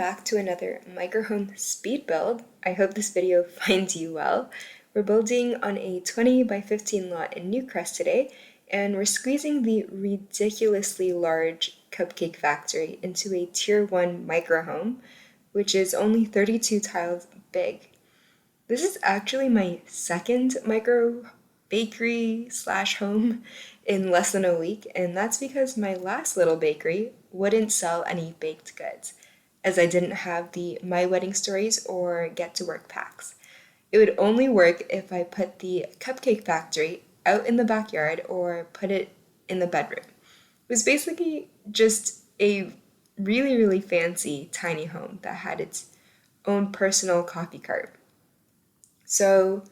back to another microhome speed build. I hope this video finds you well. We're building on a 20 by 15 lot in Newcrest today, and we're squeezing the ridiculously large Cupcake factory into a tier 1 microhome, which is only 32 tiles big. This is actually my second micro bakery slash home in less than a week, and that's because my last little bakery wouldn't sell any baked goods, as I didn't have the My Wedding Stories or Get to Work packs. It would only work if I put the Cupcake factory out in the backyard or put it in the bedroom. It was basically just a really, really fancy tiny home that had its own personal coffee cart. So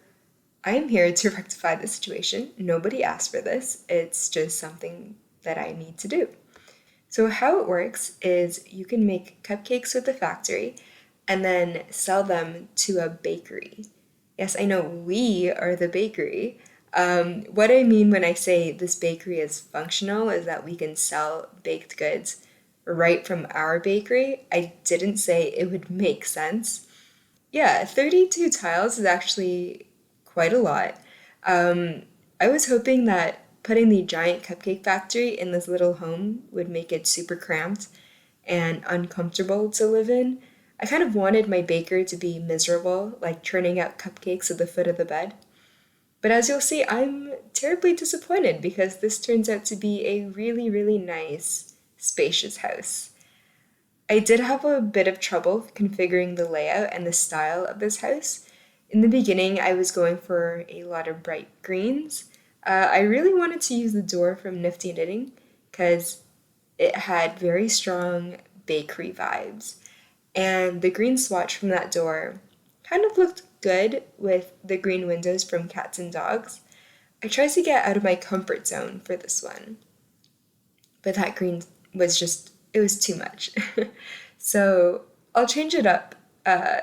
I'm here to rectify the situation. Nobody asked for this. It's just something that I need to do. So how it works is you can make cupcakes with the factory and then sell them to a bakery. Yes, I know we are the bakery. What I mean when I say this bakery is functional is that we can sell baked goods right from our bakery. I didn't say it would make sense. Yeah, 32 tiles is actually quite a lot. I was hoping that putting the giant cupcake factory in this little home would make it super cramped and uncomfortable to live in. I kind of wanted my baker to be miserable, like churning out cupcakes at the foot of the bed. But as you'll see, I'm terribly disappointed because this turns out to be a really, really nice, spacious house. I did have a bit of trouble configuring the layout and the style of this house. In the beginning, I was going for a lot of bright greens. I really wanted to use the door from Nifty Knitting because it had very strong bakery vibes. And the green swatch from that door kind of looked good with the green windows from Cats and Dogs. I tried to get out of my comfort zone for this one, but that green was just, it was too much. So I'll change it up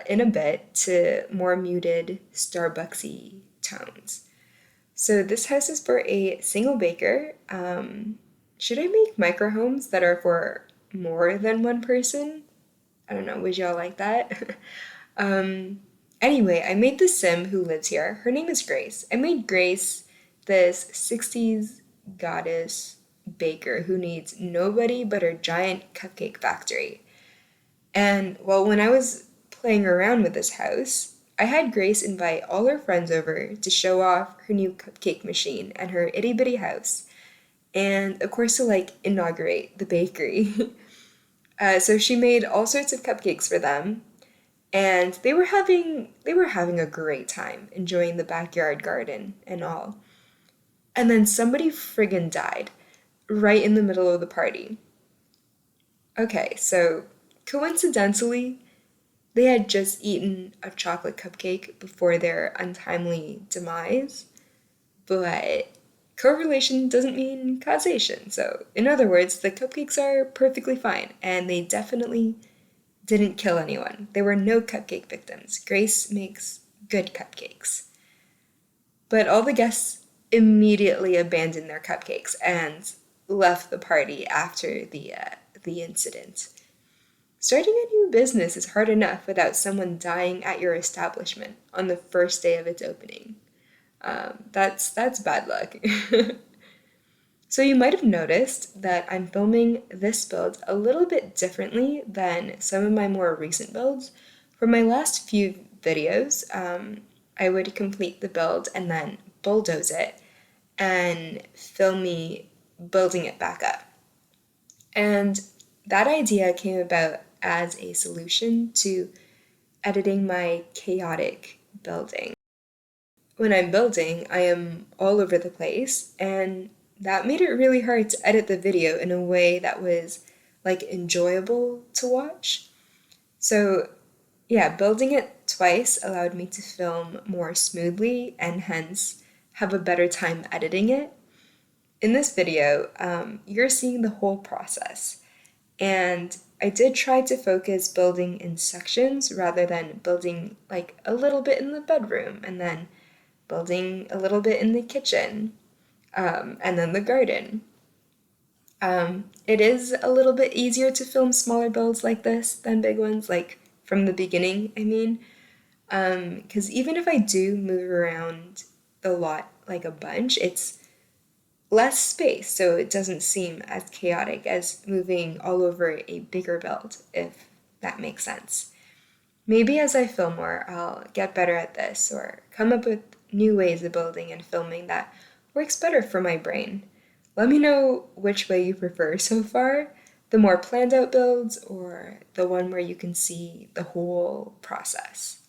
in a bit to more muted Starbucksy tones. So this house is for a single baker. Should I make microhomes that are for more than one person? I don't know, would y'all like that? Anyway, I made the sim who lives here. Her name is Grace. I made Grace this 60s goddess baker who needs nobody but her giant cupcake factory. And well, when I was playing around with this house, I had Grace invite all her friends over to show off her new cupcake machine and her itty bitty house. And of course, to like inaugurate the bakery. So she made all sorts of cupcakes for them, and they were having a great time enjoying the backyard garden and all. And then somebody friggin' died right in the middle of the party. Okay, so coincidentally, they had just eaten a chocolate cupcake before their untimely demise, but correlation doesn't mean causation. So, in other words, the cupcakes are perfectly fine, and they definitely didn't kill anyone. There were no cupcake victims. Grace makes good cupcakes. But all the guests immediately abandoned their cupcakes and left the party after the incident. Starting a new business is hard enough without someone dying at your establishment on the first day of its opening. That's bad luck. So you might have noticed that I'm filming this build a little bit differently than some of my more recent builds. For my last few videos, I would complete the build and then bulldoze it and film me building it back up. And that idea came about as a solution to editing my chaotic building. When I'm building, I am all over the place, and that made it really hard to edit the video in a way that was like enjoyable to watch. So yeah, building it twice allowed me to film more smoothly and hence have a better time editing it. In this video, you're seeing the whole process, and I did try to focus building in sections rather than building like a little bit in the bedroom and then building a little bit in the kitchen, and then the garden. It is a little bit easier to film smaller builds like this than big ones, like from the beginning, I mean. Because even if I do move around the lot like a bunch, it's less space, so it doesn't seem as chaotic as moving all over a bigger build, if that makes sense. Maybe as I film more, I'll get better at this or come up with new ways of building and filming that works better for my brain. Let me know which way you prefer so far, the more planned out builds or the one where you can see the whole process.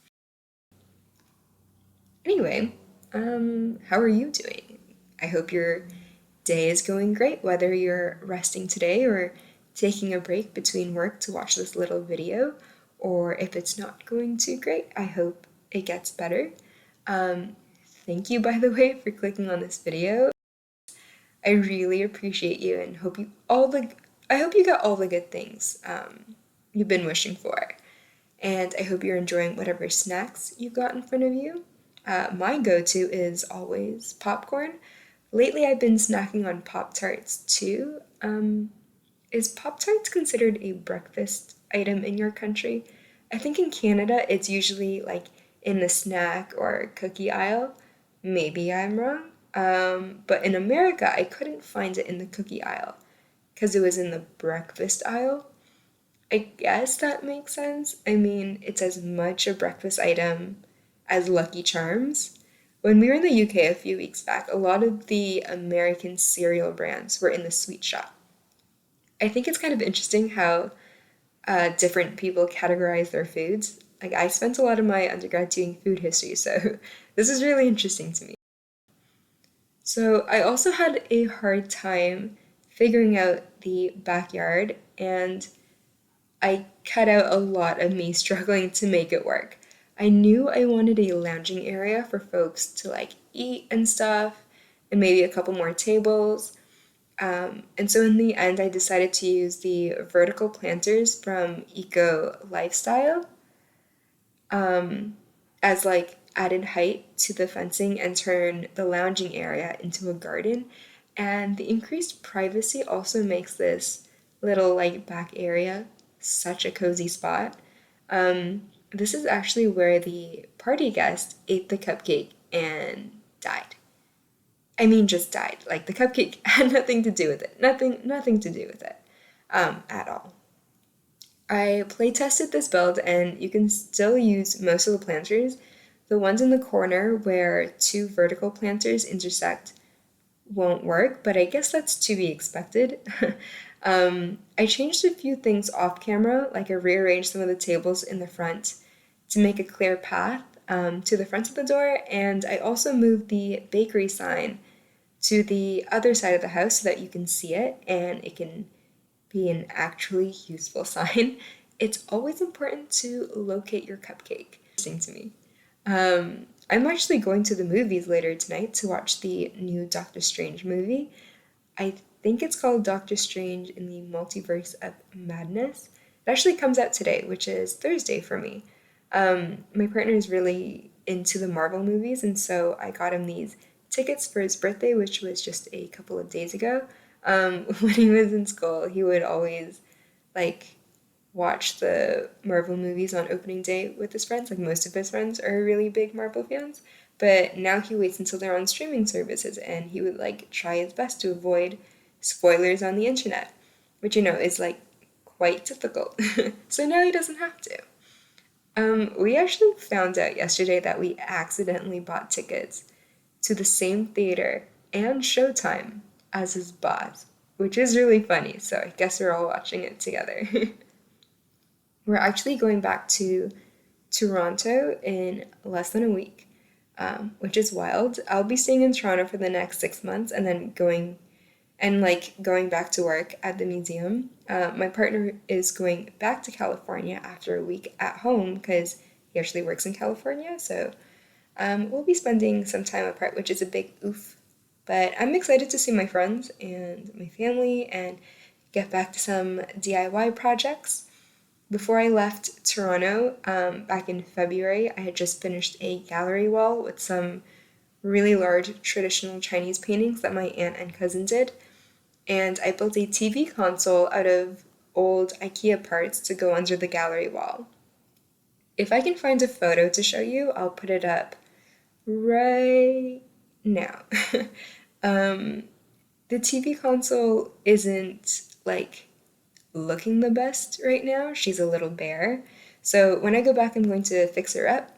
Anyway, how are you doing? I hope your day is going great, whether you're resting today or taking a break between work to watch this little video, or if it's not going too great, I hope it gets better. Um, Thank you, by the way, for clicking on this video. I really appreciate you and I hope you got all the good things you've been wishing for. And I hope you're enjoying whatever snacks you've got in front of you. My go-to is always popcorn. Lately, I've been snacking on Pop-Tarts too. Is Pop-Tarts considered a breakfast item in your country? I think in Canada, it's usually like in the snack or cookie aisle. Maybe I'm wrong. But in America, I couldn't find it in the cookie aisle because it was in the breakfast aisle. I guess that makes sense. I mean, it's as much a breakfast item as Lucky Charms. When we were in the UK a few weeks back, a lot of the American cereal brands were in the sweet shop. I think it's kind of interesting how different people categorize their foods. Like, I spent a lot of my undergrad doing food history, so this is really interesting to me. So, I also had a hard time figuring out the backyard, and I cut out a lot of me struggling to make it work. I knew I wanted a lounging area for folks to like eat and stuff, and maybe a couple more tables. And so in the end, I decided to use the vertical planters from Eco Lifestyle as like added height to the fencing and turn the lounging area into a garden. And the increased privacy also makes this little like back area such a cozy spot. This is actually where the party guest ate the cupcake and died. I mean, just died. Like the cupcake had nothing to do with it. Nothing to do with it at all. I play tested this build and you can still use most of the planters. The ones in the corner where two vertical planters intersect won't work, but I guess that's to be expected. I changed a few things off camera, like I rearranged some of the tables in the front to make a clear path to the front of the door, and I also moved the bakery sign to the other side of the house so that you can see it and it can be an actually useful sign. It's always important to locate your cupcake. Interesting to me. I'm actually going to the movies later tonight to watch the new Doctor Strange movie. I think it's called Doctor Strange in the Multiverse of Madness. It actually comes out today, which is Thursday for me. My partner is really into the Marvel movies, and so I got him these tickets for his birthday, which was just a couple of days ago. When he was in school, he would always like watch the Marvel movies on opening day with his friends. Like most of his friends are really big Marvel fans, but now he waits until they're on streaming services and he would like try his best to avoid spoilers on the internet, which is like quite difficult. So now he doesn't have to. We actually found out yesterday that we accidentally bought tickets to the same theater and showtime as his boss, which is really funny, so I guess we're all watching it together. We're actually going back to Toronto in less than a week, which is wild. I'll be staying in Toronto for the next 6 months and then going back to work at the museum. My partner is going back to California after a week at home because he actually works in California, so we'll be spending some time apart, which is a big oof. But I'm excited to see my friends and my family and get back to some DIY projects. Before I left Toronto, back in February, I had just finished a gallery wall with some really large traditional Chinese paintings that my aunt and cousin did. and I built a TV console out of old IKEA parts to go under the gallery wall. If I can find a photo to show you, I'll put it up right now. The TV console isn't like looking the best right now. She's a little bare. So when I go back, I'm going to fix her up.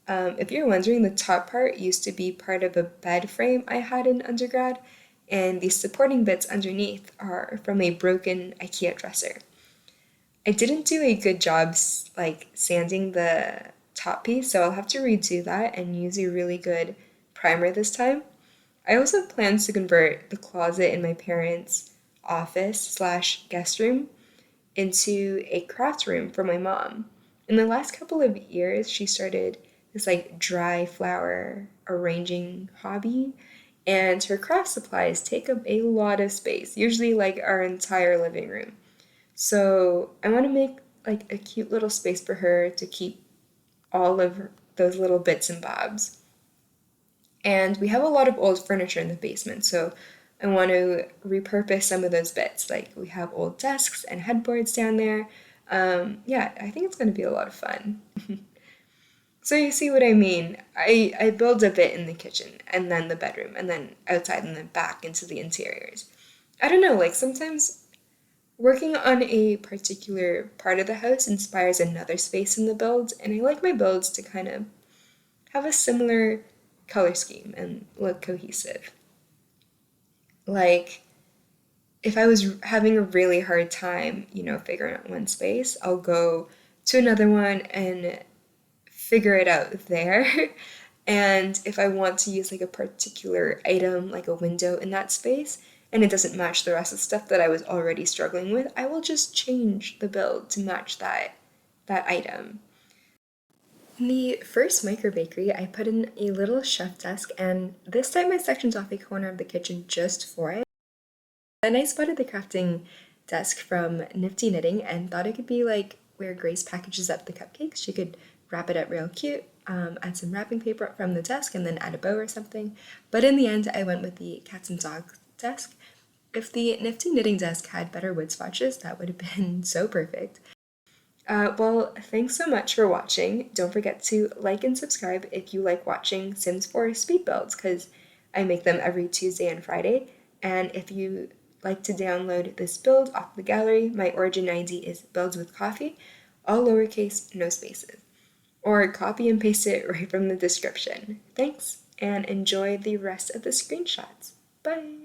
If you're wondering, the top part used to be part of a bed frame I had in undergrad, and the supporting bits underneath are from a broken IKEA dresser. I didn't do a good job like sanding the top piece, so I'll have to redo that and use a really good primer this time. I also have plans to convert the closet in my parents' office slash guest room into a craft room for my mom. In the last couple of years, she started this like dry flower arranging hobby, and her craft supplies take up a lot of space, usually like our entire living room. So I want to make like a cute little space for her to keep all of those little bits and bobs. And we have a lot of old furniture in the basement, so I want to repurpose some of those bits. Like we have old desks and headboards down there. Yeah, I think it's going to be a lot of fun. So you see what I mean? I build a bit in the kitchen, and then the bedroom, and then outside, and then back into the interiors. I don't know, like sometimes working on a particular part of the house inspires another space in the build, and I like my builds to kind of have a similar color scheme and look cohesive. Like, if I was having a really hard time, figuring out one space, I'll go to another one and figure it out there. And if I want to use like a particular item, like a window in that space, and it doesn't match the rest of the stuff that I was already struggling with, I will just change the build to match that item. In the first micro bakery, I put in a little chef desk, and this time I sectioned off a corner of the kitchen just for it. Then I spotted the crafting desk from Nifty Knitting and thought it could be like where Grace packages up the cupcakes. She could wrap it up real cute, add some wrapping paper from the desk, and then add a bow or something. But in the end, I went with the cats and dogs desk. If the Nifty Knitting desk had better wood swatches, that would have been so perfect. Well, thanks so much for watching. Don't forget to like and subscribe if you like watching Sims 4 speed builds, because I make them every Tuesday and Friday. And if you like to download this build off the gallery, my origin ID is BuildsWithCoffee, all lowercase, no spaces. Or copy and paste it right from the description. Thanks, and enjoy the rest of the screenshots. Bye!